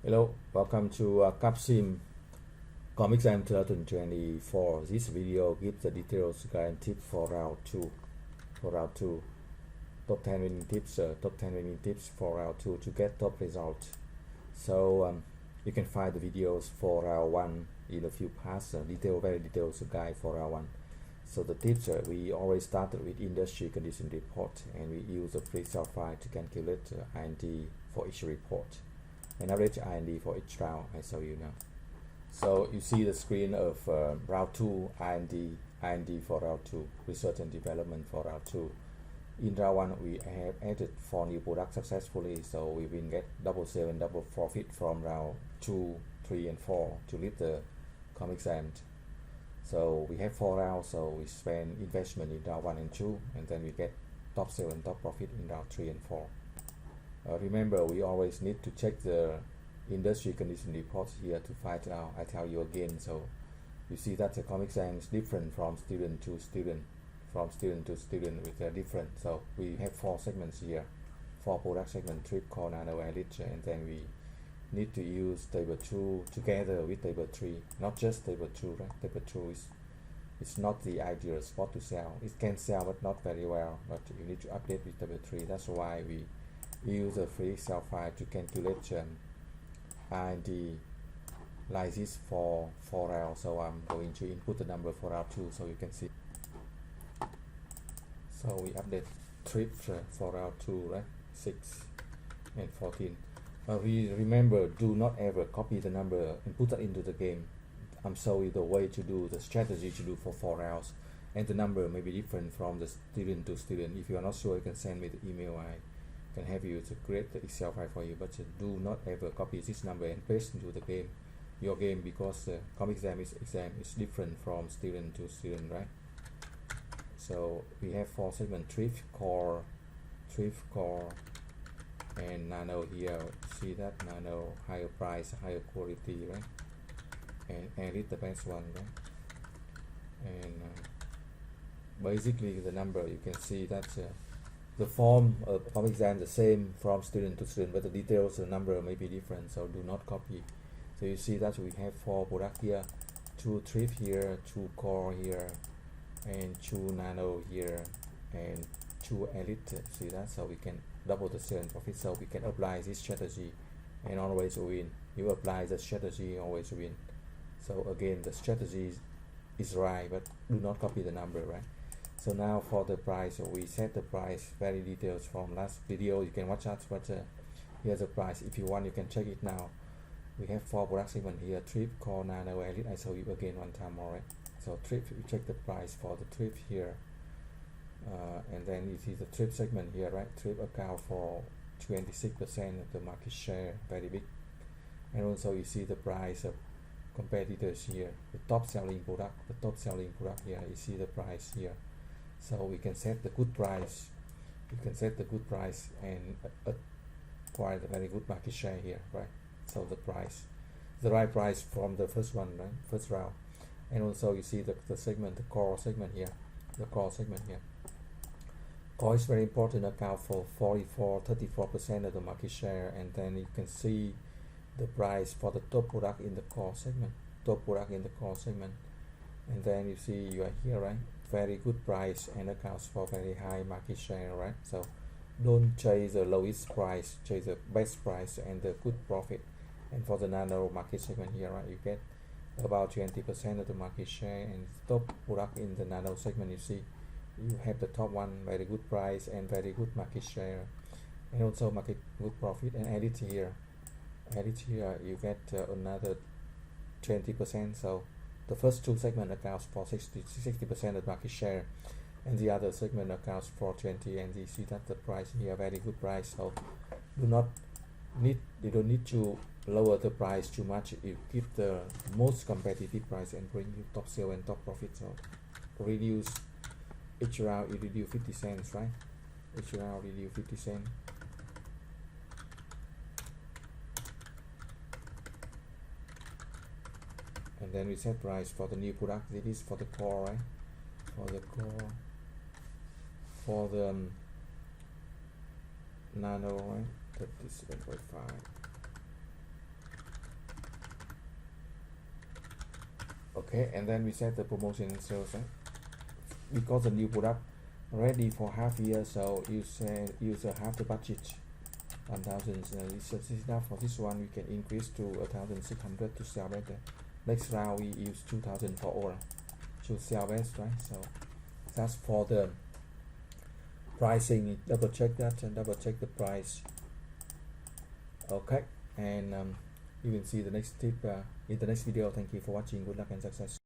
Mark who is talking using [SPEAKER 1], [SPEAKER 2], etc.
[SPEAKER 1] Hello, welcome to Capsim COMPXM 2024. This video gives the details guide tip for round 2. For round 2, top 10 winning tips for round 2 to get top result. So you can find the videos for round 1 in a few parts, very detailed guide for round 1. So the tips, we always started with industry condition report, and we use a Excel file to calculate R&D for each report. An average R&D for each round, I show you now. So you see the screen of round 2 R&D for round 2, research and development for round 2. In round 1 we have added 4 new products successfully, so we will get double sale and double profit from round 2, 3 and 4 to lead the COMPXM. So we have 4 rounds, so we spend investment in round 1 and 2, and then we get top sale and top profit in round 3 and 4. Remember, we always need to check the industry condition reports here to find out. I tell you again, so you see that the COMPXM is different from student to student, with a different. So we have 4 segments here, 4 product segments: trip, core, nano, elite, and then we need to use table 2 together with table 3, not just table 2, right? Table 2 it's not the ideal spot to sell. It can sell, but not very well, but you need to update with table 3. That's why we use a free Excel file to calculate R&D like this for round. So I'm going to input the number for round 2 so you can see. So we update trips for round 2, right? 6 and 14. We remember, do not ever copy the number and put that into the game. I'm showing the way to do the strategy to do for 4 rounds, and the number may be different from the student to student. If you are not sure, you can send me the email. I can have you to create the Excel file for you, but do not ever copy this number and paste into the game, your game, because COMPXM exam is different from student to student, right? So we have 4 segments: thrift, core, and nano here. See that nano, higher price, higher quality, right? And elite, the best one, right? And basically the number, you can see that the form of COMPXM the same from student to student, but the details, the number may be different, so do not copy. So you see that we have 4 products here, 2 thrift here, 2 core here, and 2 nano here, and 2 elite. See that? So we can double the sale and profit, so we can apply this strategy and always win. You apply the strategy, always win. So again, the strategy is right, but do not copy the number, right? So now for the price, we set the price, very details from last video. You can watch that, but here's the price. If you want, you can check it now. We have 4 product segment here: trip, core, nano, elite. I show you again one time more, right? So trip, we check the price for the trip here, and then you see the trip segment here, right? Trip account for 26% of the market share, very big. And also you see the price of competitors here, the top selling product here. You see the price here. So we can set the good price. You can set the good price and acquire the very good market share here, right? So the price, the right price from the first one, right? First round. And also you see the segment, the core segment here. Core is very important, account for 34% of the market share, and then you can see the price for the top product in the core segment. And then you see you are here, right? Very good price and accounts for very high market share, right? So don't chase the lowest price, chase the best price and the good profit. And for the nano market segment here, right, you get about 20% of the market share, and top product in the nano segment, you see you have the top one, very good price and very good market share, and also market good profit. And elite here you get another 20%. So the first 2 segments accounts for 60% of market share, and the other segment accounts for 20%. And you see that the price here, very good price. So you don't need to lower the price too much. You give the most competitive price and bring you top sale and top profit. So reduce each round, you reduce 50 cents, right? Each round reduce 50 cents. And then we set price for the new product. This is for the core, right? For the nano, right? 37.5. Okay, and then we set the promotion and sales, right? Because the new product ready for half year, so you say user have the budget 1,000. It's enough for this one. We can increase to 1,600 to sell better. Next round we use 2,000 for all to sell best, right? So that's for the pricing. Double check that and double check the price. Okay, and you can see the next tip in the next video. Thank you for watching. Good luck and success.